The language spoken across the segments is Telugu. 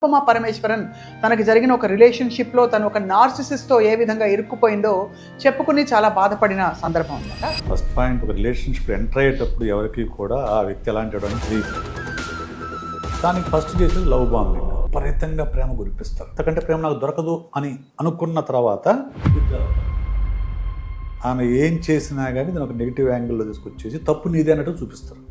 అనుపమ పరమేశ్వరన్ తనకి జరిగిన ఒక రిలేషన్షిప్లో తను ఒక నార్సిసిస్ట్తో ఏ విధంగా ఇరుక్కుపోయిందో చెప్పుకుని చాలా బాధపడిన సందర్భం అన్నమాట. ఫస్ట్ పాయింట్, ఒక రిలేషన్షిప్ ఎంటర్ అయ్యేటప్పుడు ఎవరికి కూడా ఆ వ్యక్తి ఎలాంటి వాడు అని తెలియదు. దానికి ఫస్ట్ చేసేది లవ్ బాంబింగ్. విపరీతంగా ప్రేమ గురిపిస్తారు. అంతకంటే ప్రేమ నాకు దొరకదు అని అనుకున్న తర్వాత ఆమె ఏం చేసినా కానీ దాని ఒక నెగిటివ్ యాంగిల్లో తీసుకొచ్చేసి తప్పు నీదే అన్నట్టు చూపిస్తారు.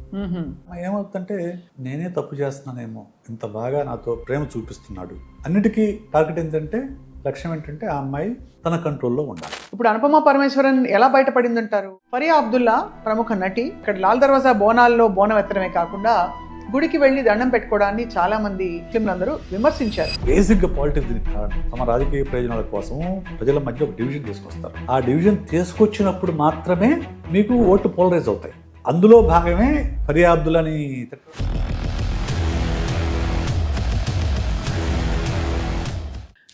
ఏమవుతుందంటే నేనే తప్పు చేస్తున్నానేమో, ఇంత బాగా నాతో ప్రేమ చూపిస్తున్నాడు. అన్నిటికీ టార్గెట్ ఏంటంటే, లక్ష్యం ఏంటంటే ఆ అమ్మాయి తన కంట్రోల్లో ఉండాలి. ఇప్పుడు అనుపమ పరమేశ్వరన్ ఎలా బయటపడిందంటారు? ఫరియా అబ్దుల్లా ప్రముఖ నటి ఇక్కడ లాల్ దర్వాజా బోనాల్లో బోనం ఎత్తడమే కాకుండా గుడికి వెళ్లి దండం పెట్టుకోవడాన్ని చాలా మంది ముస్లింలందరూ విమర్శించారు. బేసిక్ గా పాలిటిక్స్ దీనికి కారణం. తమ రాజకీయ ప్రయోజనాల కోసం ప్రజల మధ్య ఒక డివిజన్ తీసుకొస్తారు. ఆ డివిజన్ తీసుకొచ్చినప్పుడు మాత్రమే మీకు ఓట్లు పోలరైజ్ అవుతాయి. అందులో భాగమే ఫరియా అబ్దుల్లాని.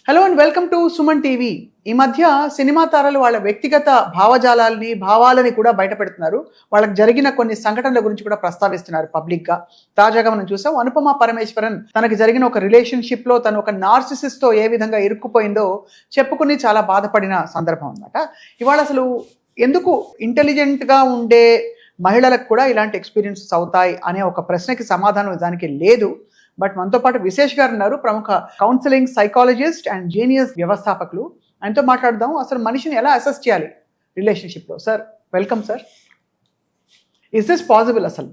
Hello and welcome to Suman TV. ఈ మధ్య సినిమా తారలు వాళ్ళ వ్యక్తిగత భావాలని కూడా బయట పెడుతున్నారు. వాళ్ళకి జరిగిన కొన్ని సంఘటనల గురించి కూడా ప్రస్తావిస్తున్నారు పబ్లిక్ గా. తాజాగా మనం చూసాం, అనుపమ పరమేశ్వరన్ తనకి జరిగిన ఒక రిలేషన్షిప్ లో తను ఒక నార్సిసిస్ట్ తో ఏ విధంగా ఇరుక్కుపోయిందో చెప్పుకుని చాలా బాధపడిన సందర్భం అన్నమాట. ఇవాళ అసలు ఎందుకు ఇంటెలిజెంట్ గా ఉండే మహిళలకు కూడా ఇలాంటి ఎక్స్పీరియన్సెస్ అవుతాయి అనే ఒక ప్రశ్నకి సమాధానం దానికి లేదు. బట్ మనతో పాటు విశేష్ గారు ఉన్నారు, ప్రముఖ కౌన్సిలింగ్ సైకాలజిస్ట్ అండ్ జీనియస్ వ్యవస్థాపకులు. ఆయనతో మాట్లాడదాం, అసలు మనిషిని ఎలా అసెస్ చేయాలి రిలేషన్షిప్లో. Sir, welcome sir. Is this possible అసలు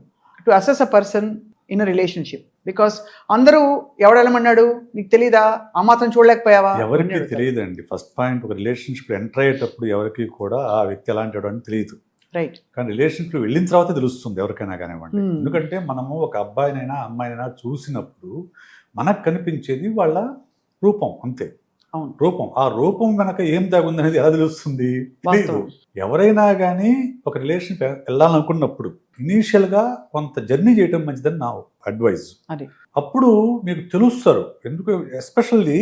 to assess a person in a relationship? Because అందరూ ఎవడెళ్ళమన్నాడు, నీకు తెలీదా, ఆ మాత్రం చూడలేకపోయావా? ఎవరికి తెలియదండి. ఫస్ట్ పాయింట్, ఒక రిలేషన్షిప్ ఎంటర్ అయ్యేటప్పుడు ఎవరికి కూడా ఆ వ్యక్తి ఎలాంటి వాడు అని తెలియదు. రైట్. కానీ రిలేషన్షిప్ వెళ్ళిన తర్వాత తెలుస్తుంది ఎవరికైనా కానివ్వండి. ఎందుకంటే మనము ఒక అబ్బాయినైనా అమ్మాయినైనా చూసినప్పుడు మనకు కనిపించేది వాళ్ళ రూపం, అంతే. అవును, రూపం. ఆ రూపం వెనక ఏం దాగుంది అనేది ఎలా తెలుస్తుంది? తెలియదు. ఎవరైనా కానీ ఒక రిలేషన్షిప్ వెళ్ళాలనుకున్నప్పుడు ఇనీషియల్ గా కొంత జర్నీ చేయడం మంచిదని నా అడ్వైజ్. అప్పుడు మీకు తెలుస్తారు. ఎందుకు ఎస్పెషల్లీ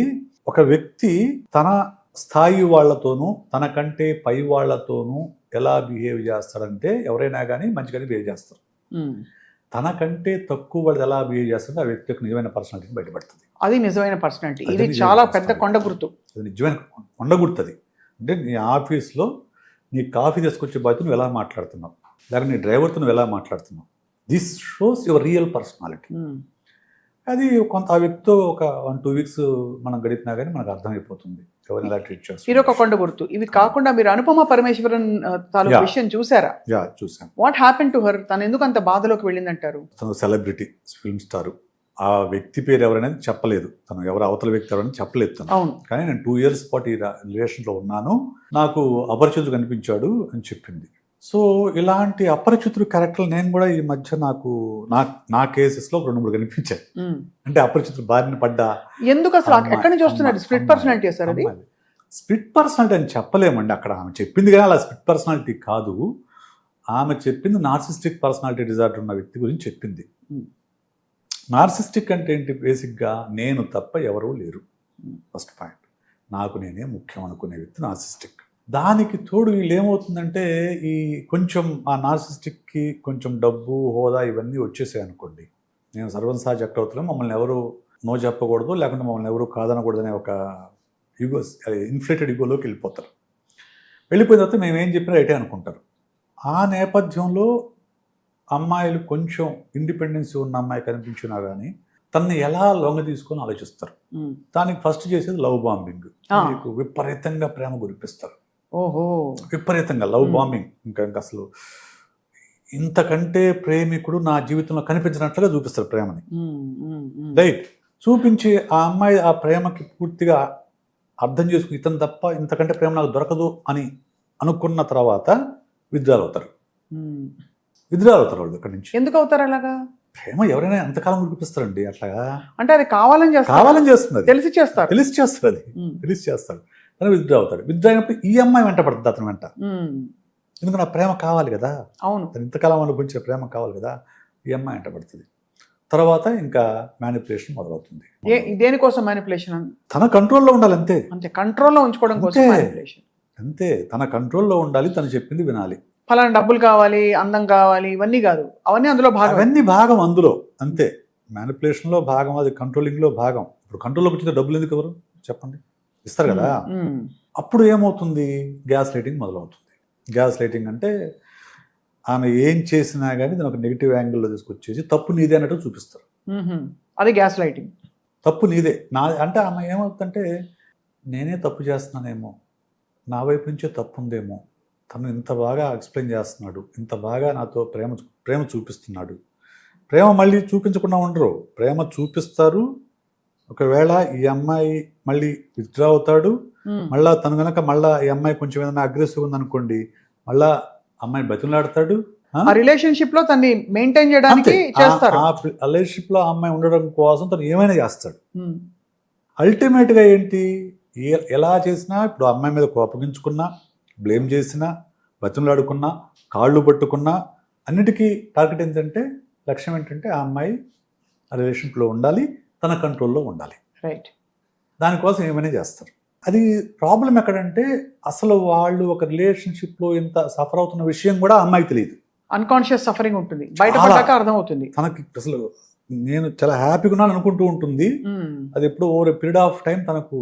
ఒక వ్యక్తి తన స్థాయి వాళ్లతోనూ తనకంటే పై వాళ్లతోనూ ఎలా బిహేవ్ చేస్తాడంటే, ఎవరైనా కానీ మంచిగానే బిహేవ్ చేస్తారు. తనకంటే తక్కువ వాళ్ళు ఎలా బిహేవ్ చేస్తాడో ఆ వ్యక్తి యొక్క నిజమైన పర్సనాలిటీ బయటపడుతుంది. అది నిజమైన పర్సనాలిటీ. ఇది చాలా పెద్ద కొండ గుర్తు. అది నిజమైన కొండ గుర్తు. అది అంటే నీ ఆఫీస్లో నీ కాఫీ తీసుకొచ్చే బాధ్యత నువ్వు ఎలా మాట్లాడుతున్నావు, లేదా నీ డ్రైవర్తో నువ్వు ఎలా మాట్లాడుతున్నావు, this shows your real personality. అది కొంత ఆ వ్యక్తితో ఒక 1-2 వీక్స్ మనం గడిపినా కానీ మనకు అర్థమైపోతుంది ఎవరిని ఎలా ట్రీట్ చేస్తారు. ఇది ఒక కొండ గుర్తు. ఇవి కాకుండా మీరు అనుపమ పరమేశ్వరన్ తాలూకు విషయం చూసారా? చూసాను. What happen to her? తను ఎందుకు అంత బాధలోకి వెళ్ళిందంటారు? తను సెలబ్రిటీ, ఫిల్మ్ స్టార్. ఆ వ్యక్తి పేరు ఎవరనేది చెప్పలేదు, తను ఎవరు అవతల వ్యక్తి ఎవరని చెప్పలేదు తను. అవును. కానీ నేను 2 years పాటు ఈ రిలేషన్లో ఉన్నాను, నాకు అపరిచితుడు కనిపించాడు అని చెప్పింది. సో ఇలాంటి అపరిచితుడు క్యారెక్టర్లు నేను కూడా ఈ మధ్య నా కేసెస్లో 2-3 కనిపించాయి. అంటే అపరిచితుడు బారిన పడ్డా. ఎందుకు అసలు ఎక్కడి నుంచి వస్తున్నాడు? స్ప్లిట్ పర్సనాలిటీ సార్ అది? స్ప్లిట్ పర్సనాలిటీ అని చెప్పలేమండి. అక్కడ ఆమె చెప్పింది కానీ అలా స్ప్లిట్ పర్సనాలిటీ కాదు. ఆమె చెప్పింది నార్సిస్టిక్ పర్సనాలిటీ డిజార్డర్ ఉన్న వ్యక్తి గురించి చెప్పింది. నార్సిస్టిక్ అంటే ఏంటి? బేసిక్గా నేను తప్ప ఎవరూ లేరు. ఫస్ట్ పాయింట్, నాకు నేనే ముఖ్యం అనుకునే వ్యక్తి నార్సిస్టిక్. దానికి తోడు వీళ్ళు ఏమవుతుందంటే, ఈ కొంచెం ఆ నార్సిస్టిక్కి కొంచెం డబ్బు, హోదా ఇవన్నీ వచ్చేసాయి అనుకోండి. నేను సర్వసా చక్రవర్తిలో మమ్మల్ని ఎవరు నో చెప్పకూడదు, లేకుంటే మమ్మల్ని ఎవరు కాదనకూడదు అనే ఒక ఈగో, ఇన్ఫ్లేటెడ్ ఈగోలోకి వెళ్ళిపోతారు. వెళ్ళిపోయిన తర్వాత మేము ఏం చెప్పినా రైటే అనుకుంటారు. ఆ నేపథ్యంలో అమ్మాయిలు కొంచెం ఇండిపెండెన్సీ ఉన్న అమ్మాయి కనిపించినా కానీ తనని ఎలా లొంగ తీసుకొని ఆలోచిస్తారు. దానికి ఫస్ట్ చేసేది లవ్ బాంబింగ్. మీకు విపరీతంగా ప్రేమ గురిపిస్తారు. ఓహో, విపరీతంగా లవ్ బాంబింగ్. ఇంకా అసలు ఇంతకంటే ప్రేమికుడు నా జీవితంలో కనిపించినట్లుగా చూపిస్తారు ప్రేమని. రైట్. చూపించి ఆ అమ్మాయి ఆ ప్రేమకి పూర్తిగా అర్థం చేసుకుని ఇతను తప్ప ఇంతకంటే ప్రేమ నాకు దొరకదు అని అనుకున్న తర్వాత విత్డ్రాల్ అవుతారు. వాళ్ళు అక్కడి నుంచి. ఎందుకు అవుతారు అలాగా? ప్రేమ ఎవరైనా ఎంతకాలం గురిపిస్తారండి అట్లాగా? అంటే అది కావాలని చేస్తుంది, తెలిసి చేస్తారు. అని విత్డ్రా అవుతాడు. విత్డ్రా అయినప్పుడు ఈ అమ్మాయి వెంట పడుతుంది అతని వెంట. ఎందుకంటే నా ప్రేమ కావాలి కదా, అవును, ఇంతకాలం అనుభవించిన ప్రేమ కావాలి కదా, ఈ అమ్మాయి వెంట పడుతుంది. తర్వాత ఇంకా మ్యానిపులేషన్ మొదలవుతుంది. దేనికోసం మ్యానిపులేషన్? తన కంట్రోల్లో ఉండాలి, అంతే. కంట్రోల్లో ఉంచుకోవడం కోసం మ్యానిపులేషన్, అంతే. తన కంట్రోల్లో ఉండాలి, తను చెప్పింది వినాలి. ఫలానా డబ్బులు కావాలి, అందం కావాలి, ఇవన్నీ కాదు, అవన్నీ అందులో భాగం. అవన్నీ భాగం అందులో, అంతే. మ్యానిపులేషన్లో భాగం, అది కంట్రోలింగ్లో భాగం. ఇప్పుడు కంట్రోల్లోకి వచ్చిన డబ్బులు ఎందుకు ఎవరు చెప్పండి, ఇస్తారు కదా. అప్పుడు ఏమవుతుంది, గ్యాస్ లైటింగ్ మొదలవుతుంది. గ్యాస్ లైటింగ్ అంటే ఆమె ఏం చేసినా కానీ దాని ఒక నెగిటివ్ యాంగిల్లో తీసుకొచ్చేసి తప్పు నీదే అన్నట్టు చూపిస్తారు. అది గ్యాస్ లైటింగ్. తప్పు నీదే నా అంటే ఆమె ఏమవుతుందంటే నేనే తప్పు చేస్తున్నానేమో, నా వైపు నుంచే తప్పు ఉందేమో, తను ఇంత బాగా ఎక్స్ప్లెయిన్ చేస్తున్నాడు, ఇంత బాగా నాతో ప్రేమ చూపిస్తున్నాడు. ప్రేమ మళ్ళీ చూపించకుండా ఉండరు, ప్రేమ చూపిస్తారు. ఒకవేళ ఈ అమ్మాయి మళ్ళీ విత్డ్రా అవుతాడు, మళ్ళా తను కనుక మళ్ళీ ఈ అమ్మాయి కొంచెం ఏదైనా అగ్రెసివ్ ఉందనుకోండి, మళ్ళా అమ్మాయి బతిలాడతాడు. ఆ రిలేషన్షిప్ లో తన్ని మెయింటైన్ చేయడానికి చేస్తారు. ఆ రిలేషన్షిప్ లో అమ్మాయి ఉండడం కోసం తను ఏమైనా చేస్తాడు. అల్టిమేట్ గా ఏంటి, ఎలా చేసినా ఇప్పుడు అమ్మాయి మీద కోపగించుకున్నా, బ్లేమ్ చేసినా, బతిలాడుకున్నా, కాళ్ళు పట్టుకున్నా, అన్నిటికీ టార్గెట్ ఏంటంటే, లక్ష్యం ఏంటంటే ఆ అమ్మాయి ఆ రిలేషన్షిప్లో ఉండాలి, తన కంట్రోల్లో ఉండాలి. రైట్. దానికోసం ఏమైనా చేస్తారు. అది ప్రాబ్లం ఎక్కడంటే, అసలు వాళ్ళు ఒక రిలేషన్షిప్లో ఇంత సఫర్ అవుతున్న విషయం కూడా అమ్మాయికి తెలియదు. అన్కాన్షియస్ సఫరింగ్ ఉంటుంది, బయటపడ్డాక అర్థమవుతుంది తనకి. అసలు నేను చాలా హ్యాపీగా ఉన్నాను అనుకుంటూ ఉంటుంది, అది ఎప్పుడు ఓవర్ పీరియడ్ ఆఫ్ టైం తనకు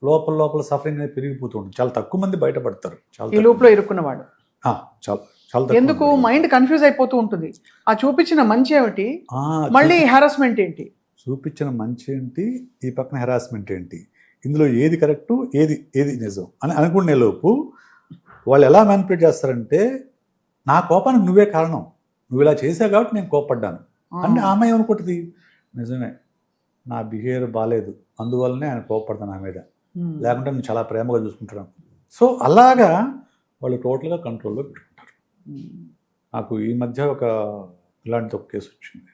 లోపల సఫరింగ్ అనేది పెరిగిపోతూ ఉంటుంది. చాలా తక్కువ మంది బయటపడతారు. ఈ లూప్ లో ఇరుక్కున్నవాడు చాలా ఎందుకు మైండ్ కన్ఫ్యూజ్ అయిపోతూ ఉంటుంది. ఆ చూపించిన మంచి ఏమిటి, మళ్ళీ హారాస్మెంట్ ఏంటి, చూపించిన మంచి ఏంటి, ఈ పక్కన హెరాస్మెంట్ ఏంటి, ఇందులో ఏది కరెక్టు, ఏది నిజం అని అనుకునే లోపు వాళ్ళు ఎలా మ్యానిపులేట్ చేస్తారంటే, నా కోపానికి నువ్వే కారణం, నువ్వు ఇలా చేసావు కాబట్టి నేను కోపడ్డాను అంటే ఆమె ఏమనుకుంటుంది, నిజమే నా బిహేవియర్ బాగాలేదు, అందువల్లనే ఆయన కోపడతాను నా మీద, లేకుంటే నేను చాలా ప్రేమగా చూసుకుంటాను. సో అలాగా వాళ్ళు టోటల్గా కంట్రోల్లో పెట్టుకుంటారు. నాకు ఈ మధ్య ఇలాంటి ఒక కేసు వచ్చింది.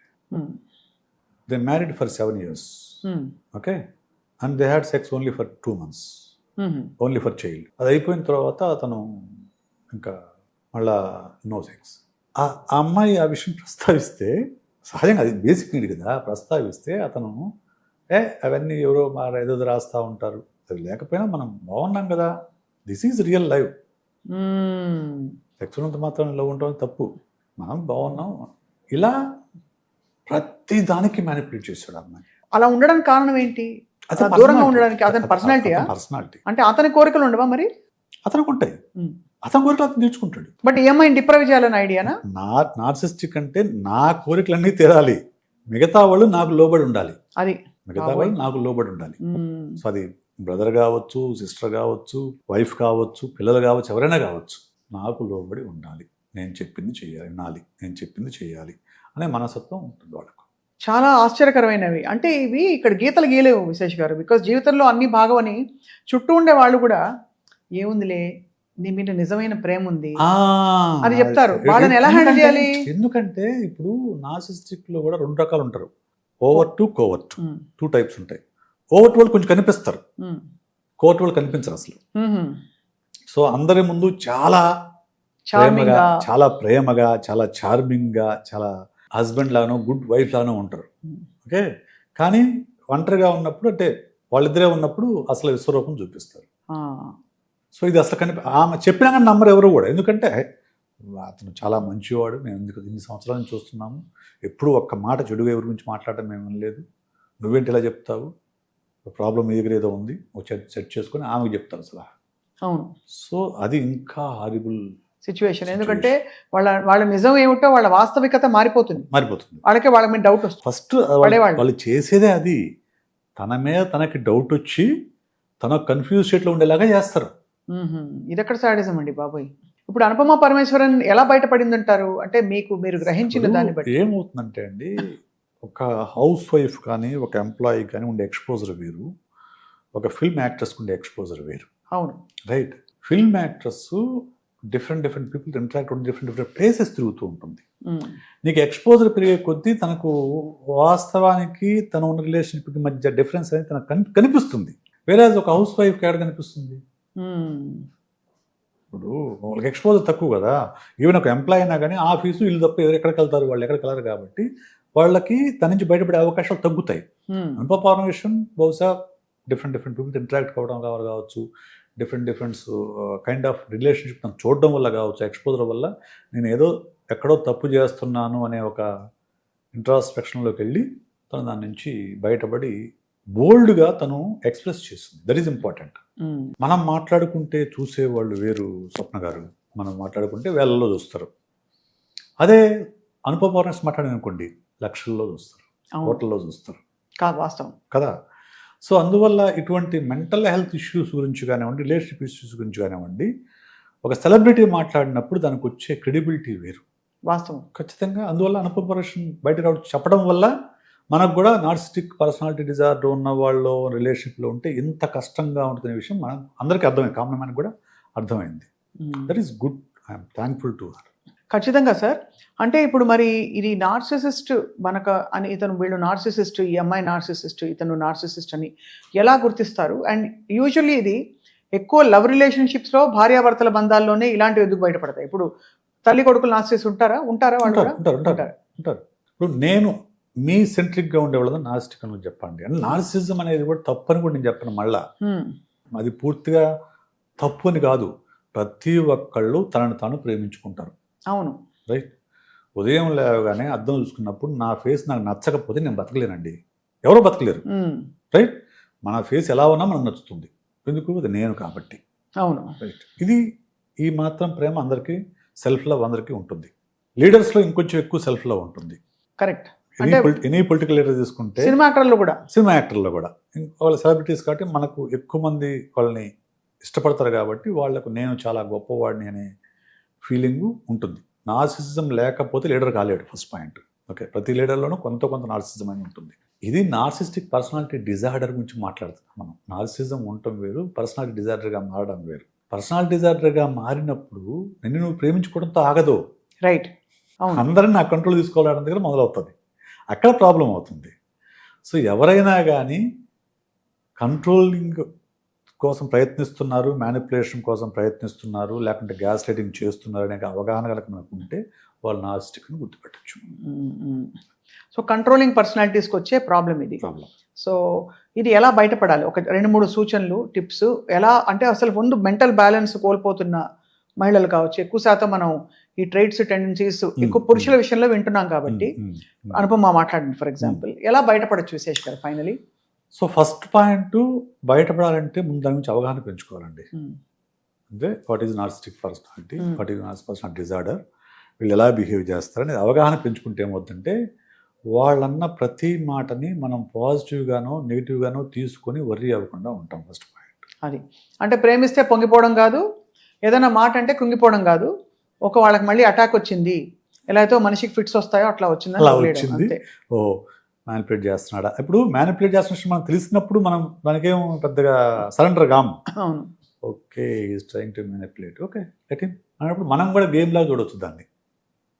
They married for 7 years, okay, and they had sex only for 2 months, only for child. అది అయిపోయిన తర్వాత అతను ఇంకా మళ్ళా నో సెక్స్. ఆ అమ్మాయి ఆ విషయం ప్రస్తావిస్తే, సహజంగా అది బేసిక్ నీడ్ కదా, ప్రస్తావిస్తే అతను అవన్నీ ఎవరో ఏదో రాస్తూ ఉంటారు, అది లేకపోయినా మనం బాగున్నాం కదా, this is real life. Sex ఉన్నంత మాత్రం లవ్ ఉండడం తప్పు, మనం బాగున్నాం, ఇలా ప్రతి దానికి మ్యానిపులేట్ చేశాడు అమ్మాయి. అలా ఉండడానికి కారణం ఏంటి, దూరంగా ఉండడానికి అతని పర్సనాలిటీ అంటే అతని కోరికలు ఉండవా మరి? అతనికి ఉంటాయి, అతని కోరికలు అతను తీర్చుకుంటాడు. బట్ ఈఎంఐ డిప్రైవ్ చేయాలని ఐడియానా? నార్సిస్టిక్ అంటే నా కోరికలన్నీ తీరాలి, మిగతా వాళ్ళు నాకు లోబడి ఉండాలి, అది మిగతా వాళ్ళు నాకు లోబడి ఉండాలి. సో అది బ్రదర్ కావచ్చు, సిస్టర్ కావచ్చు, వైఫ్ కావచ్చు, పిల్లలు కావచ్చు, ఎవరైనా కావచ్చు, నాకు లోబడి ఉండాలి, నేను చెప్పింది చేయాలి, వినాలి, నేను చెప్పింది చేయాలి అనే మనస్తత్వం ఉంటుంది వాళ్ళకు. చాలా ఆశ్చర్యకరమైనవి. అంటే ఇవి ఇక్కడ గీతలు గీయలేవు విశేష్ గారు, బికాజ్ జీవితంలో అన్ని భాగమని చుట్టూ ఉండే వాళ్ళు కూడా ఏముందిలే నీ మీద నిజమైన ప్రేమ ఉంది అది చెప్తారు. వాళ్ళని ఎలా హ్యాండిల్ చేయాలి? ఎందుకంటే ఇప్పుడు నార్సిస్టిక్ లో కూడా 2 రకాలు ఉంటారు, ఓవర్ టు కోవర్ట్, 2 types ఉంటాయి. ఓవర్ట్ వాళ్ళు కొంచెం కనిపిస్తారు, కోవర్ట్ వాళ్ళు కనిపించరు అసలు. సో అందరి ముందు చాలా ప్రేమగా, చాలా చార్మింగ్ గా, చాలా హస్బెండ్ లాగానో గుడ్ వైఫ్ లాగానో ఉంటారు. ఓకే, కానీ ఒంటరిగా ఉన్నప్పుడు, అంటే వాళ్ళిద్దరే ఉన్నప్పుడు అసలు విశ్వరూపం చూపిస్తారు. సో ఇది అసలు ఆమె చెప్పినా కానీ నమ్మరు ఎవరు కూడా, ఎందుకంటే అతను చాలా మంచివాడు, మేము ఎందుకు ఇన్ని సంవత్సరాల నుంచి చూస్తున్నాము, ఎప్పుడు ఒక్క మాట చెడుగా ఎవరి గురించి మాట్లాడటం మేము లేదు, నువ్వేంటి ఇలా చెప్తావు, ప్రాబ్లం ఏదో ఉంది సెట్ చేసుకొని ఆమెకు చెప్తారు అసలు. అవును. సో అది ఇంకా హారిబుల్ సిచ్యువేషన్, ఎందుకంటే వాళ్ళ నిజం ఏమిటో వాళ్ళ వాస్తవికత మారిపోతుంది. వాళ్ళ మీద డౌట్ వస్తుంది. ఫస్ట్ వాళ్ళు చేసేదే అది, తన మీద తనకి డౌట్ వచ్చి తన కన్ఫ్యూజ్ స్టేట్లో ఉండేలాగా చేస్తారు. ఇది ఎక్కడ సాడిజం అండి బాబోయ్. ఇప్పుడు అనుపమ పరమేశ్వరన్ ఎలా బయటపడింది అంటారు? అంటే మీరు గ్రహించిన దాన్ని బట్టి ఏమవుతుందంటే అండి, ఒక హౌస్ వైఫ్ కానీ, ఒక ఎంప్లాయీ కానీ ఉండే ఎక్స్పోజర్ వేరు, ఒక ఫిల్మ్ యాక్ట్రెస్ ఉండే ఎక్స్పోజర్ వేరు. అవును, right. Film actress different people interact different places తిరుగుతూ ఉంటుంది. నీకు ఎక్స్పోజర్ పెరిగే కొద్దీ తనకు వాస్తవానికి తన ఉన్న రిలేషన్షిప్కి మధ్య డిఫరెన్స్ అనేది తనకు కనిపిస్తుంది. వేరే ఒక హౌస్ వైఫ్కి ఎక్కడ కనిపిస్తుంది? ఇప్పుడు వాళ్ళకి ఎక్స్పోజర్ తక్కువ కదా. ఈవెన్ ఒక ఎంప్లాయీ అయినా కానీ ఆఫీసు ఇల్లు తప్ప ఎక్కడికి వెళ్తారు, వాళ్ళు ఎక్కడికి వెళ్ళరు కాబట్టి వాళ్ళకి తన నుంచి బయటపడే అవకాశాలు తగ్గుతాయి. అనుపమ పరమేశ్వరన్ బహుశా డిఫరెంట్ పీపుల్ ఇంటరాక్ట్ కావడం కావచ్చు, డిఫరెంట్ కైండ్ ఆఫ్ రిలేషన్షిప్ తను చూడడం వల్ల కావచ్చు, ఎక్స్పోజర్ వల్ల నేను ఏదో ఎక్కడో తప్పు చేస్తున్నాను అనే ఒక ఇంట్రాస్పెక్షన్లోకి వెళ్ళి తను దాని నుంచి బయటపడి బోల్డ్గా తను ఎక్స్ప్రెస్ చేస్తుంది. That is important. మనం మాట్లాడుకుంటే చూసేవాళ్ళు వేరు స్వప్న గారు, మనం మాట్లాడుకుంటే వేలల్లో చూస్తారు. అదే అనుపమ పరమేశ్వరన్ మాట్లాడారనుకోండి లక్షల్లో చూస్తారు, కోట్లలో చూస్తారు వాస్తవం కదా. సో అందువల్ల ఇటువంటి మెంటల్ హెల్త్ ఇష్యూస్ గురించి కానివ్వండి, రిలేషన్షిప్ ఇష్యూస్ గురించి కానివ్వండి, ఒక సెలబ్రిటీ మాట్లాడినప్పుడు దానికి వచ్చే క్రెడిబిలిటీ వేరు. వాస్తవం ఖచ్చితంగా. అందువల్ల అనుపమ పరమేశ్వరన్ బయట రావడం చెప్పడం వల్ల మనకు కూడా నార్సిస్టిక్ పర్సనాలిటీ డిజార్డర్ ఉన్న వాళ్ళు రిలేషన్షిప్లో ఉంటే ఇంత కష్టంగా ఉంటున్న విషయం మనం అందరికీ అర్థమైంది, కామన్ మ్యాన్కి కూడా అర్థమైంది. That is good. I'm thankful to her. ఖచ్చితంగా సార్. అంటే ఇప్పుడు మరి ఇది నార్సిసిస్ట్ అని ఇతను వీళ్ళు నార్సిసిస్ట్, ఈ అమ్మాయి నార్సిసిస్ట్, ఇతను నార్సిసిస్ట్ అని ఎలా గుర్తిస్తారు? అండ్ యూజువల్లీ ఇది ఎక్కువ లవ్ రిలేషన్షిప్స్లో భార్యాభర్తల బంధాల్లోనే ఇలాంటివి ఎందుకు బయటపడతాయి? ఇప్పుడు తల్లి కొడుకులు నార్సిసిస్ట్ ఉంటారా వాళ్ళు కూడా? ఉంటారు. ఇప్పుడు నేను మీ సెంట్రిక్గా ఉండేవాళ్ళ నార్సిస్టిక్ అని చెప్పండి. అంటే నార్సిజం అనేది కూడా తప్పు అని కూడా నేను చెప్పను. మళ్ళా అది పూర్తిగా తప్పు అని కాదు. ప్రతి ఒక్కళ్ళు తనను తాను ప్రేమించుకుంటారు. అవును, రైట్. ఉదయం లేవగానే అద్దం చూసుకున్నప్పుడు నా ఫేస్ నాకు నచ్చకపోతే నేను బతకలేనండి. ఎవరో బతకలేరు. రైట్. మన ఫేస్ ఎలా ఉన్నా మనకు నచ్చుతుంది. ఎందుకు? అది నేను కాబట్టి. అవును, రైట్. ఇది ఈ మాత్రం ప్రేమ అందరికీ, సెల్ఫ్ లవ్ అందరికీ ఉంటుంది. లీడర్స్లో ఇంకొంచెం ఎక్కువ సెల్ఫ్ లవ్ ఉంటుంది. కరెక్ట్. ఎనీ పొలిటికల్ లీడర్ తీసుకుంటే, సినిమా యాక్టర్లో కూడా వాళ్ళ సెలబ్రిటీస్ కాబట్టి మనకు ఎక్కువ మంది వాళ్ళని ఇష్టపడతారు కాబట్టి వాళ్ళకు నేను చాలా గొప్పవాడిని అనే ఫీలింగ్ ఉంటుంది. నార్సిసిజం లేకపోతే లీడర్ కాలేడు. First point. ఓకే. ప్రతి లీడర్లోనూ కొంత నార్సిసిజం అని ఉంటుంది. ఇది నార్సిస్టిక్ పర్సనాలిటీ డిజార్డర్ గురించి మాట్లాడుతున్నాం మనం. నార్సిసిజం ఉండటం వేరు, పర్సనాలిటీ డిజార్డర్గా మారడం వేరు. పర్సనాలిటీ డిజార్డర్గా మారినప్పుడు నిన్ను నువ్వు ప్రేమించుకోవడంతో ఆగదు. రైట్. అందరిని నా కంట్రోల్ తీసుకోవాలనే దగ్గర మొదలవుతుంది. అక్కడ ప్రాబ్లం అవుతుంది. సో ఎవరైనా కానీ కంట్రోలింగ్ కోసం ప్రయత్నిస్తున్నారు, మ్యానిపులేషన్ కోసం ప్రయత్నిస్తున్నారు, లేకుంటే గ్యాస్ లైటింగ్ చేస్తున్నారు అనే అవగాహన కనుక మనకు ఉంటే వాళ్ళు నార్సిస్టిక్ని గుర్తుపెట్టచ్చు. సో కంట్రోలింగ్ పర్సనాలిటీస్కి వచ్చే ప్రాబ్లం ఇది. సో ఇది ఎలా బయటపడాలి? ఒక 2-3 సూచనలు, టిప్స్. ఎలా అంటే అసలు ముందు మెంటల్ బ్యాలెన్స్ కోల్పోతున్న మహిళలు కావచ్చు, ఎక్కువ శాతం మనం ఈ ట్రైట్స్, టెండెన్సీస్ ఎక్కువ పురుషుల విషయంలో వింటున్నాం కాబట్టి, అనుపమ మాట్లాడండి ఫర్ ఎగ్జాంపుల్, ఎలా బయటపడచ్చు విశేష్ గారు ఫైనలీ? సో ఫస్ట్ పాయింట్, బయటపడాలంటే ముందు దాని నుంచి అవగాహన పెంచుకోవాలండి. అంటే what is narcissistic personality, what is narcissistic personality disorder, వీళ్ళు ఎలా బిహేవ్ చేస్తారని అవగాహన పెంచుకుంటే ఏమవుతుందంటే వాళ్ళన్న ప్రతి మాటని మనం పాజిటివ్గానో నెగిటివ్గానో తీసుకొని వర్రీ అవ్వకుండా ఉంటాం. ఫస్ట్ పాయింట్ అది. అంటే ప్రేమిస్తే పొంగిపోవడం కాదు, ఏదైనా మాట అంటే కృంగిపోవడం కాదు, ఒక వాళ్ళకి మళ్ళీ అటాక్ వచ్చింది, ఎలా అయితే మనిషికి ఫిట్స్ వస్తాయో అట్లా వచ్చింది. ఓ మ్యానిపులేట్ చేస్తున్నాడా? ఇప్పుడు మ్యానిపులేట్ చేస్తున్న మనం తెలిసినప్పుడు మనం దానికేం పెద్దగా సరెండర్ కాము. అవును. Okay, is trying to manipulate, okay let him అన్నప్పుడు మనం కూడా గేమ్ లాగా చూడవచ్చు దాన్ని.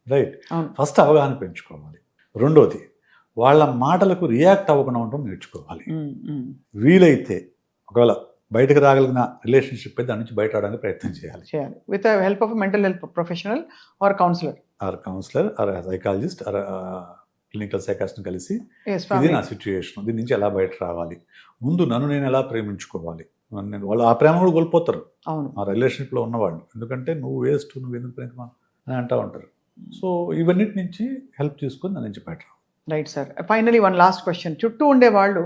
రైట్. ఫస్ట్ అవగాహన పెంచుకోవాలి. రెండోది, వాళ్ళ మాటలకు రియాక్ట్ అవ్వకుండా ఉండడం నేర్చుకోవాలి. వీలైతే ఒకవేళ బయటకు రాగలిగిన రిలేషన్షిప్ అయితే దాని నుంచి బయట రావడానికి ప్రయత్నం చేయాలి. With help of mental health professional or counsellor or psychologist or clinical psychologist కలిసి ఇది నా సిచ్యుయేషన్, దీని నుంచి ఎలా బయట రావాలి, ముందు నన్ను నేను ఎలా ప్రేమించుకోవాలి. వాళ్ళు ఆ ప్రేమ కూడా కోల్పోతారు ఆ రిలేషన్షిప్లో ఉన్నవాళ్ళు. ఎందుకంటే నువ్వు వేస్ట్, నువ్వు ఎందుకు ప్రేమ అని అంటూ ఉంటారు. సో ఇవన్నిటి నుంచి హెల్ప్ తీసుకొని దాని నుంచి బయట రావాలి. Right sir. Finally one last question. చుట్టూ ఉండేవాళ్ళు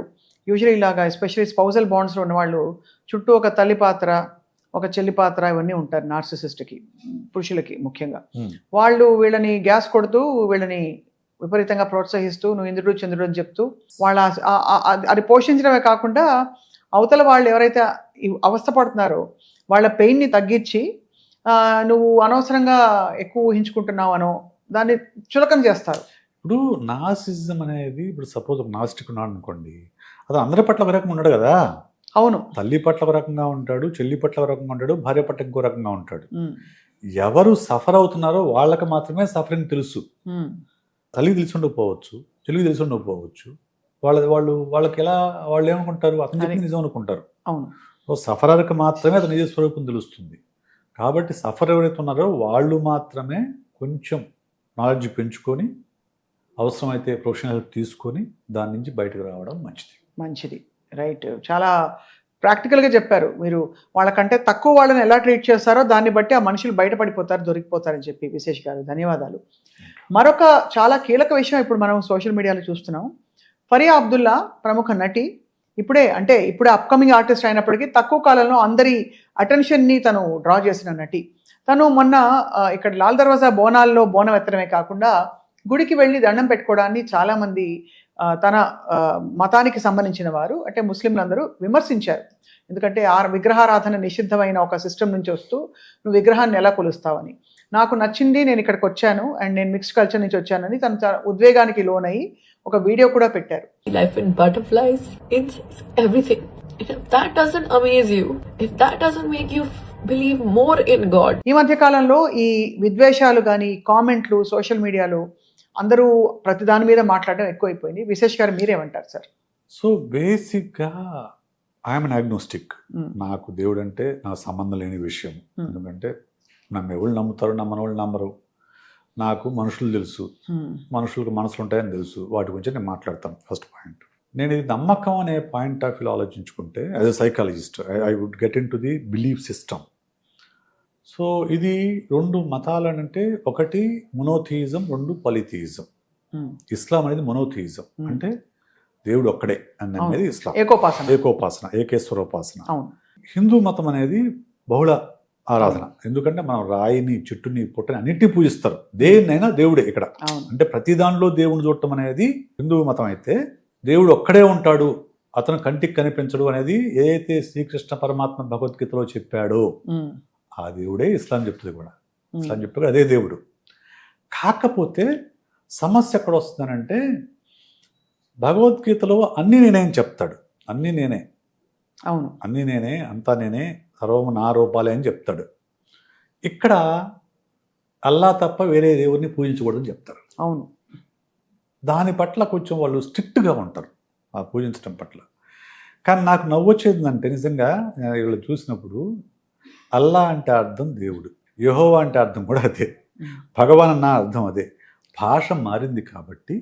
యూజువల్లీ ఇలాగా ఎస్పెషల్లీ స్పౌజల్ బాండ్స్లో ఉన్నవాళ్ళు చుట్టూ ఒక తల్లి పాత్ర, ఒక చెల్లి పాత్ర ఇవన్నీ ఉంటారు నార్సిసిస్ట్కి, పురుషులకి ముఖ్యంగా. వాళ్ళు వీళ్ళని గ్యాస్ కొడుతూ, వీళ్ళని విపరీతంగా ప్రోత్సహిస్తూ, నువ్వు ఇంద్రుడు చంద్రుడు అని చెప్తూ వాళ్ళ అది పోషించడమే కాకుండా అవతల వాళ్ళు ఎవరైతే అవస్థపడుతున్నారో వాళ్ళ పెయిన్ని తగ్గించి నువ్వు అనవసరంగా ఎక్కువ ఊహించుకుంటున్నావు అనో దాన్ని చులకన చేస్తారు. ఇప్పుడు నార్సిసిజం అనేది, ఇప్పుడు సపోజ్ ఒక నార్సిస్టిక్ ఉన్నాడు అనుకోండి, అది అందరి పట్ల ఒక రకంగా ఉన్నాడు కదా. అవును. తల్లి పట్ల ఒక రకంగా ఉంటాడు, చెల్లి పట్ల ఒక రకంగా ఉంటాడు, భార్య పట్ల ఇంకో రకంగా ఉంటాడు. ఎవరు సఫర్ అవుతున్నారో వాళ్ళకి మాత్రమే సఫరింగ్ తెలుసు. తల్లికి తెలిసి ఉండకపోవచ్చు, చెల్లికి తెలిసి ఉండకపోవచ్చు. వాళ్ళకి ఎలా, వాళ్ళు ఏమనుకుంటారు, అతను చెప్పి నిజం అనుకుంటారు. అవును. సో సఫరర్కి మాత్రమే అతని నిజ స్వరూపం తెలుస్తుంది. కాబట్టి సఫర్ ఎవరైతే ఉన్నారో వాళ్ళు మాత్రమే కొంచెం నాలెడ్జ్ పెంచుకొని, అవసరమైతే ప్రొఫెషనల్ హెల్ప్ తీసుకొని దాని నుంచి బయటకు రావడం మంచిది. రైట్. చాలా ప్రాక్టికల్గా చెప్పారు మీరు. వాళ్ళకంటే తక్కువ వాళ్ళని ఎలా ట్రీట్ చేస్తారో దాన్ని బట్టి ఆ మనుషులు బయటపడిపోతారు, దొరికిపోతారని చెప్పి విశేష్ గారు ధన్యవాదాలు. మరొక చాలా కీలక విషయం ఇప్పుడు మనం సోషల్ మీడియాలో చూస్తున్నాం. ఫరియా అబ్దుల్లా ప్రముఖ నటి, ఇప్పుడే అప్కమింగ్ ఆర్టిస్ట్ అయినప్పటికీ తక్కువ కాలంలో అందరి అటెన్షన్ని తను డ్రా చేసిన నటి. తను మొన్న ఇక్కడ లాల్ దర్వాజా బోనాల్లో బోనం ఎత్తడమే కాకుండా గుడికి వెళ్ళి దండం పెట్టుకోవడాన్ని చాలామంది తన మతానికి సంబంధించిన వారు అంటే ముస్లింలందరూ విమర్శించారు. ఎందుకంటే విగ్రహారాధన నిషిద్ధమైన ఒక సిస్టమ్ నుంచి వస్తూ నువ్వు విగ్రహాన్ని ఎలా కొలుస్తావని. నాకు నచ్చింది, నేను ఇక్కడికి వచ్చాను అండ్ నేను మిక్స్డ్ కల్చర్ నుంచి వచ్చానని తను ఉద్వేగానికి లోనై ఒక వీడియో కూడా పెట్టారు. Life in butterflies, insects, everything. If that doesn't amaze you, if that doesn't make you believe more in God. ఈ మధ్య కాలంలో ఈ విద్వేషాలు కానీ కామెంట్లు సోషల్ మీడియాలో అందరూ ప్రతి దాని మీద మాట్లాడడం ఎక్కువైపోయింది. విశేష్ గారు మీరేమంటారు సార్? సో బేసిక్గా ఐఎమ్ అన్ అగ్నోస్టిక్. నాకు దేవుడు అంటే నాకు సంబంధం లేని విషయం. ఎందుకంటే నన్ను ఎవరు నమ్ముతారు, నమ్మని వాళ్ళు నమ్మరు. నాకు మనుషులు తెలుసు, మనుషులకు మనసులు ఉంటాయని తెలుసు, వాటి గురించి నేను మాట్లాడతాను. ఫస్ట్ పాయింట్, నేను ఇది నమ్మకం అనే పాయింట్ ఆఫ్ వ్యూలో ఆలోచించుకుంటే as a psychologist I would get into the belief system. So ఇది రెండు మతాలు అంటే ఒకటి మొనోథియిజం, రెండు పాలిథియిజం. ఇస్లాం అనేది మొనోథియిజం అంటే దేవుడు ఒక్కడే అనేది ఇస్లాం, ఏకోపాసన, ఏకేశ్వరోపాసన. హిందూ మతం అనేది బహుళ ఆరాధన. ఎందుకంటే మనం రాయిని, చెట్టుని, పుట్టని అన్నిటినీ పూజిస్తారు. దేన్నైనా దేవుడే ఇక్కడ. అంటే ప్రతి దానిలో దేవుని చూడటం అనేది హిందూ మతం అయితే, దేవుడు ఒక్కడే ఉంటాడు, అతను కంటికి కనిపించడు అనేది ఏదైతే శ్రీకృష్ణ పరమాత్మ భగవద్గీతలో చెప్పాడో ఆ దేవుడే ఇస్లాం చెప్తుంది కూడా. ఇస్లాం చెప్తే అదే దేవుడు. కాకపోతే సమస్య ఎక్కడ వస్తుందనంటే భగవద్గీతలో అన్నీ నేనే అని చెప్తాడు. అన్నీ నేనే, అవును, అన్నీ నేనే, అంతా నేనే, సర్వము నా రూపాలే అని చెప్తాడు. ఇక్కడ అల్లా తప్ప వేరే దేవుడిని పూజించకూడదని చెప్తారు. అవును, దాని పట్ల కొంచెం వాళ్ళు స్ట్రిక్ట్గా ఉంటారు ఆ పూజించడం పట్ల. కానీ నాకు నవ్వొచ్చేదంటే నిజంగా వీళ్ళు చూసినప్పుడు అల్లా అంటే అర్థం దేవుడు, యెహోవా అంటే అర్థం కూడా అదే, భగవాన్ అన్న అర్థం అదే. భాష మారింది కాబట్టి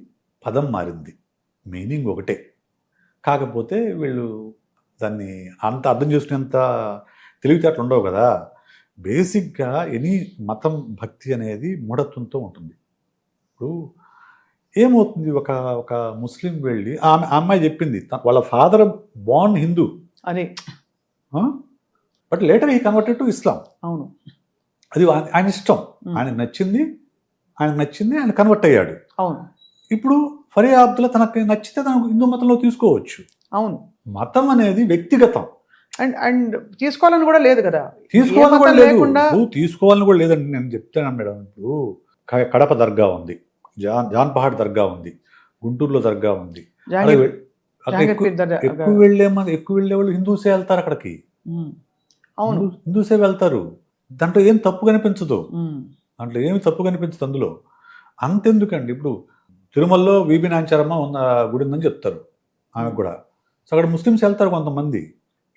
పదం మారింది, మీనింగ్ ఒకటే. కాకపోతే వీళ్ళు దాన్ని అంత అర్థం చేసుకునేంత తెలివితేటలు ఉండవు కదా. బేసిక్గా ఎనీ మతం భక్తి అనేది మూఢత్వంతో ఉంటుంది. ఇప్పుడు ఏమవుతుంది, ఒక ముస్లిం వెళ్ళి ఆమె అమ్మాయి చెప్పింది వాళ్ళ ఫాదర్ బార్న్ హిందూ అదే, బట్ లేటర్ ఈ కన్వర్టెడ్ టు ఇస్లాం. అవును, అది ఆయన ఇష్టం, ఆయనకు నచ్చింది, ఆయన కన్వర్ట్ అయ్యాడు. అవును. ఇప్పుడు ఫరియా అబ్దుల్లా తనకు నచ్చితే తనకు హిందూ మతంలో తీసుకోవచ్చు. అవును, మతం అనేది వ్యక్తిగతం. అండ్ తీసుకోవాలని కూడా లేదు కదా, తీసుకోవాలని కూడా లేదండి. నేను చెప్తాను మేడం, ఇప్పుడు కడప దర్గా ఉంది, జాన్పహాడ్ దర్గా ఉంది, గుంటూరులో దర్గా ఉంది. ఎక్కువ వెళ్ళే వాళ్ళు హిందూసే వెళ్తారు అక్కడికి. అవును, హిందూసే వెళ్తారు. దాంట్లో ఏం తప్పు కనిపించదు, అందులో. అంతెందుకండి, ఇప్పుడు తిరుమలలో వీబీ నాంచారమ్మ ఉన్న గుడి ఉందని చెప్తారు, ఆమెకు కూడా. సో అక్కడ ముస్లిమ్స్ వెళ్తారు కొంతమంది.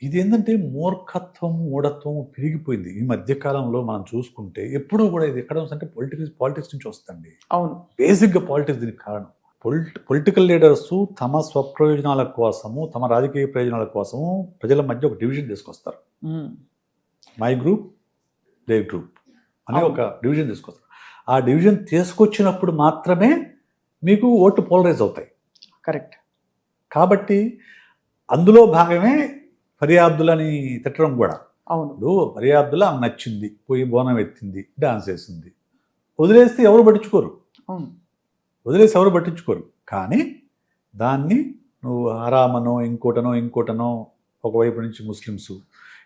ఇది ఏంటంటే మూర్ఖత్వం, మూఢత్వం పెరిగిపోయింది ఈ మధ్యకాలంలో. మనం చూసుకుంటే ఎప్పుడూ కూడా ఇది ఎక్కడ అంటే పాలిటిక్స్ నుంచి వస్తుంది. అవును, బేసిక్గా పాలిటిక్స్ దీనికి కారణం. పొలిటికల్ లీడర్స్ తమ స్వప్రయోజనాల కోసము, తమ రాజకీయ ప్రయోజనాల కోసము ప్రజల మధ్య ఒక డివిజన్ తీసుకొస్తారు. మై గ్రూప్, దే గ్రూప్ అనే ఒక డివిజన్ తీసుకొస్తారు. ఆ డివిజన్ తీసుకొచ్చినప్పుడు మాత్రమే మీకు ఓట్లు పోలరైజ్ అవుతాయి. కరెక్ట్. కాబట్టి అందులో భాగమే ఫరియా అబ్దుల్లాని తిట్టడం కూడా. అవును, ఇప్పుడు ఫరియా అబ్దుల్లా నచ్చింది, పోయి బోనం ఎత్తింది, డాన్స్ వేసింది, వదిలేస్తే ఎవరు పట్టించుకోరు. అవును, వదిలేసి పట్టించుకోరు. కానీ దాన్ని నువ్వు హరామనో ఇంకోటనో ఒకవైపు నుంచి ముస్లిమ్స్,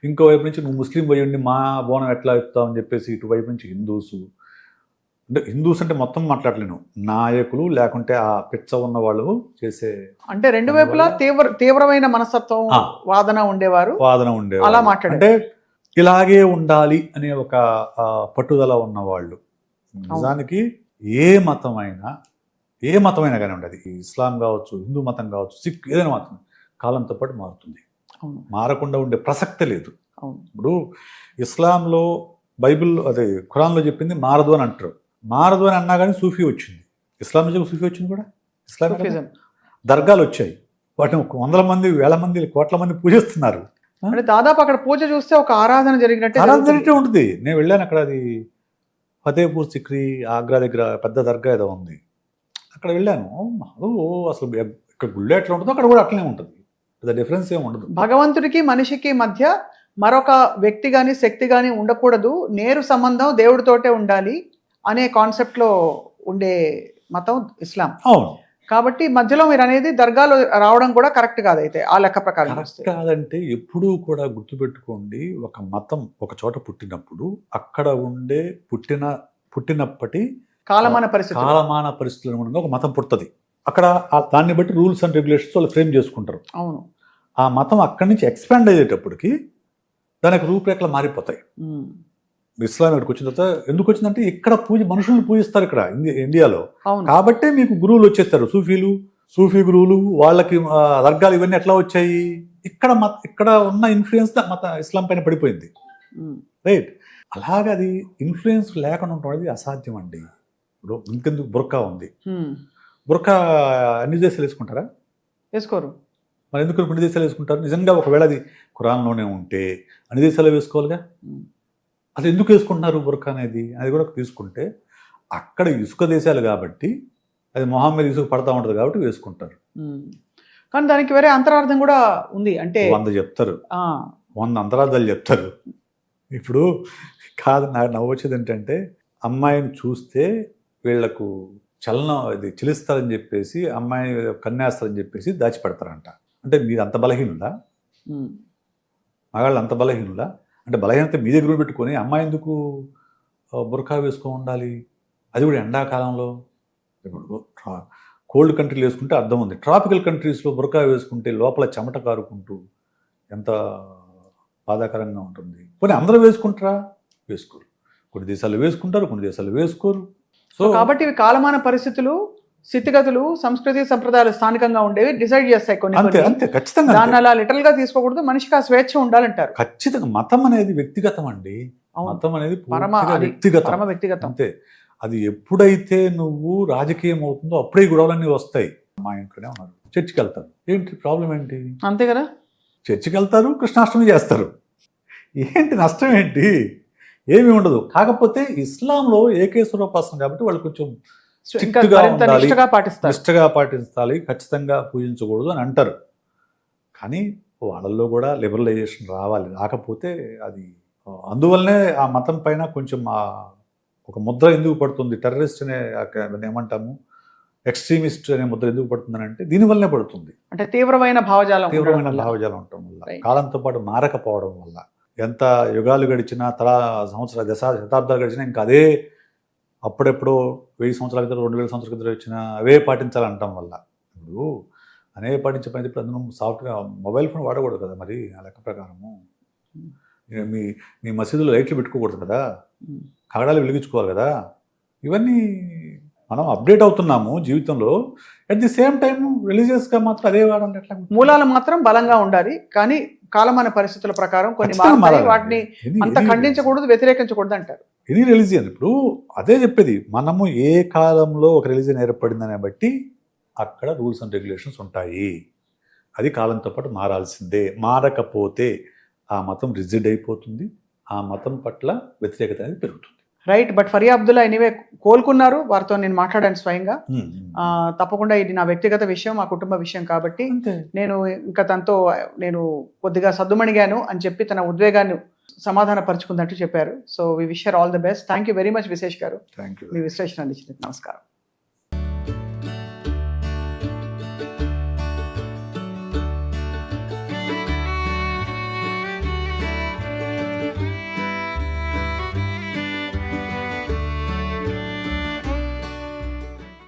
ఇంకోవైపు నుంచి నువ్వు ముస్లిం పోయి మా బోనం ఎట్లా ఎత్తావు అని చెప్పేసి ఇటువైపు నుంచి హిందూస్ అంటే మొత్తం మాట్లాడలేను, నాయకులు లేకుంటే ఆ పిచ్చ ఉన్న వాళ్ళు చేసే, అంటే రెండు వైపులా తీవ్రమైన మనస్తత్వం వాదన ఉండేవారు అలా మాట్లాడారు. అంటే ఇలాగే ఉండాలి అనే ఒక పట్టుదల ఉన్నవాళ్ళు. నిజానికి ఏ మతమైనా కానీ ఉండదు, ఇస్లాం కావచ్చు, హిందూ మతం కావచ్చు, సిక్, ఏదైనా మతం కాలంతో పాటు మారుతుంది. మారకుండా ఉండే ప్రసక్తే లేదు. ఇప్పుడు ఇస్లాంలో బైబిల్ అదే ఖురాన్లో చెప్పింది మారదు అని అంటారు. మారదు అని అన్నా కానీ సూఫీ వచ్చింది. ఇస్లాం నుంచి సూఫీ వచ్చింది కూడా. ఇస్లాం దర్గాలు వచ్చాయి, వాటిని 100 మంది, 1000 మంది, కోట్ల మంది పూజిస్తున్నారు. అంటే దాదాపు అక్కడ పూజ చూస్తే ఒక ఆరాధన జరిగినట్టే ఉంటుంది. నేను వెళ్ళాను అక్కడ, అది ఫతేపూర్ సిక్రీ, ఆగ్రా దగ్గర పెద్ద దర్గా ఏదో ఉంది, అక్కడ వెళ్ళాను. అసలు ఇక్కడ గుళ్ళో ఎట్లా ఉంటుందో అక్కడ కూడా అట్లనే ఉంటుంది, పెద్ద డిఫరెన్స్ ఏమి ఉండదు. భగవంతుడికి మనిషికి మధ్య మరొక వ్యక్తి కానీ శక్తి కానీ ఉండకూడదు, నేరు సంబంధం దేవుడితోటే ఉండాలి అనే కాన్సెప్ట్లో ఉండే మతం ఇస్లాం. అవును, కాబట్టి మధ్యలో మీరు అనేది దర్గాలో రావడం కూడా కరెక్ట్ కాదైతే ఆ లెక్క ప్రకారం కరెక్ట్ చూస్తే. కాదంటే ఎప్పుడూ కూడా గుర్తుపెట్టుకోండి, ఒక మతం ఒక చోట పుట్టినప్పుడు అక్కడ ఉండే పుట్టినప్పటి కాలమాన పరిస్థితి కాలమాన పరిస్థితుల అనుగుణంగా ఒక మతం పుడుతుంది. అక్కడ దాన్ని బట్టి రూల్స్ అండ్ రెగ్యులేషన్స్ వాళ్ళు ఫ్రేమ్ చేసుకుంటారు. అవును. ఆ మతం అక్కడి నుంచి ఎక్స్పాండ్ అయ్యేటప్పటికి దానికి రూపురేఖలు మారిపోతాయి. ఇస్లాం ఇక్కడికి వచ్చిన తర్వాత ఎందుకు వచ్చిందంటే ఇక్కడ మనుషులను పూజిస్తారు ఇక్కడ ఇండియాలో, అవును. కాబట్టే మీకు గురువులు వచ్చేస్తారు, సూఫీ గురువులు, వాళ్ళకి దర్గాలు ఇవన్నీ ఎట్లా వచ్చాయి, ఇక్కడ ఉన్న ఇన్ఫ్లుయెన్స్ ఇస్లాం పైన పడిపోయింది, రైట్. అలాగే అది ఇన్ఫ్లుయెన్స్ లేకుండా ఉండడం అనేది అసాధ్యం అండి. ఇప్పుడు ఇంకెందుకు బుర్కా ఉంది, బుర్కా అన్ని దేశాలు వేసుకుంటారా? వేసుకోరు. మరి ఎందుకు కొన్ని దేశాలు వేసుకుంటారు? నిజంగా ఒకవేళ అది ఖురాన్లోనే ఉంటే అన్ని దేశాలు వేసుకోవాలిగా. అసలు ఎందుకు వేసుకుంటున్నారు బుర్కా అనేది? అది కూడా తీసుకుంటే అక్కడ ఇసుక దేశాలు కాబట్టి అది మొహం మీద ఇసుక పడతా ఉంటుంది కాబట్టి వేసుకుంటారు. కానీ దానికి వేరే అంతరార్థం కూడా ఉంది. అంటే 100 చెప్తారు, 100 అంతరార్థాలు చెప్తారు. ఇప్పుడు కాదు, నాకు నవ్వొచ్చేది ఏంటంటే అమ్మాయిని చూస్తే వీళ్లకు చలనం ఇది చిలిస్తారని చెప్పేసి అమ్మాయిని కన్నేస్తారని చెప్పేసి దాచిపెడతారంట. అంటే మీరు అంత బలహీనులా? మగాళ్ళు అంత బలహీనులా? అంటే బలహీనత మీ దగ్గర పెట్టుకొని అమ్మాయి ఎందుకు బుర్కా వేసుకో ఉండాలి, అది కూడా ఎండాకాలంలో? ఇప్పుడు కోల్డ్ కంట్రీలు వేసుకుంటే అర్థం ఉంది, ట్రాపికల్ కంట్రీస్లో బుర్కా వేసుకుంటే లోపల చెమట కారుకుంటూ ఎంత బాధాకరంగా ఉంటుంది. కొన్ని అందరూ వేసుకుంటారా? వేసుకోరు. కొన్ని దేశాలు వేసుకుంటారు, కొన్ని దేశాలు వేసుకోరు. సో కాబట్టి ఇవి కాలమాన పరిస్థితులు, స్థితిగతులు, సంస్కృతి సంప్రదాయాలు స్థానికంగా ఉండేవి డిసైడ్ చేస్తాయి కొన్ని. అంతే, ఖచ్చితంగా. దాన్ని అలా లిటరల్ గా తీసుకోకూడదు, మనిషికి ఆ స్వేచ్ఛ ఉండాలంటారు. ఖచ్చితంగా. మతం అనేది వ్యక్తిగతం అండి. మతం అనేది వ్యక్తిగతం, అంతే. అది ఎప్పుడైతే నువ్వు రాజకీయం అవుతుందో అప్పుడే గొడవలన్నీ వస్తాయి. మా ఇంట్లోనే ఉన్నారు, చర్చికి వెళ్తారు, ఏంటి ప్రాబ్లం ఏంటి? అంతే కదా, చర్చికి వెళ్తారు, కృష్ణాష్టమి చేస్తారు, ఏంటి నష్టం ఏంటి? ఏమీ ఉండదు. కాకపోతే ఇస్లాంలో ఏకేశ్వరోపాసన కాబట్టి వాళ్ళు కొంచెం నిష్టగా పాటించాలి, ఖచ్చితంగా పూజించకూడదు అని అంటారు. కానీ వాళ్ళల్లో కూడా లిబరలైజేషన్ రావాలి. రాకపోతే అది అందువల్లనే ఆ మతం పైన కొంచెం ఒక ముద్ర ఎందుకు పడుతుంది, టెర్రరిస్ట్ అనే ఏమంటాము, ఎక్స్ట్రీమిస్ట్ అనే ముద్ర ఎందుకు పడుతుందని అంటే దీనివల్లనే పడుతుంది. అంటే తీవ్రమైన భావజాలం ఉండటం వల్ల, కాలంతో పాటు మారకపోవడం వల్ల. ఎంత యుగాలు గడిచినా, సంవత్సరాలు శతాబ్దాలు గడిచినా ఇంకా అదే అప్పుడెప్పుడో 1000 సంవత్సరాల క్రితం 2000 సంవత్సరాల క్రితం వచ్చిన అవే పాటించాలంటాం వల్ల. ఇప్పుడు అనేవి పాటించే పని ఇప్పుడు అందులో సాఫ్ట్వేర్ మొబైల్ ఫోన్ వాడకూడదు కదా మరి ఆ లెక్క ప్రకారము. మీ మసీదులో లైట్లు పెట్టుకోకూడదు కదా, కాగడాలు వెలిగించుకోవాలి కదా. ఇవన్నీ మనం అప్డేట్ అవుతున్నాము జీవితంలో, అట్ ది సేమ్ టైం రిలీజియస్గా మాత్రం అదే వాడాలి. ఎట్లా? మూలాలు మాత్రం బలంగా ఉండాలి, కానీ కాలమాన పరిస్థితుల ప్రకారం కొన్ని వాటిని అంత ఖండించకూడదు, వ్యతిరేకించకూడదు అంటారు. Any religion. ఇప్పుడు అదే చెప్పేది, మనము ఏ కాలంలో ఒక రిలీజియన్ ఏర్పడిందనే బట్టి అక్కడ రూల్స్ అండ్ రెగ్యులేషన్స్ ఉంటాయి. అది కాలంతో పాటు మారాల్సిందే. మారకపోతే ఆ మతం రిజిడ్ అయిపోతుంది, ఆ మతం పట్ల వ్యతిరేకత అనేది పెరుగుతుంది. Right. But Faria Abdullah anyway కోలుకున్నారు, వారితో నేను మాట్లాడాను స్వయంగా. తప్పకుండా ఇది నా వ్యక్తిగత విషయం, మా కుటుంబ విషయం కాబట్టి నేను ఇంకా తనతో నేను కొద్దిగా సద్దుమణిగాను అని చెప్పి తన ఉద్వేగాన్ని సమాధాన పరుచుకుందంటూ చెప్పారు. So we wish her all the best. Thank you very much Vishesh garu, మీ విశ్లేషణ అందించినందుకు. నమస్కారం.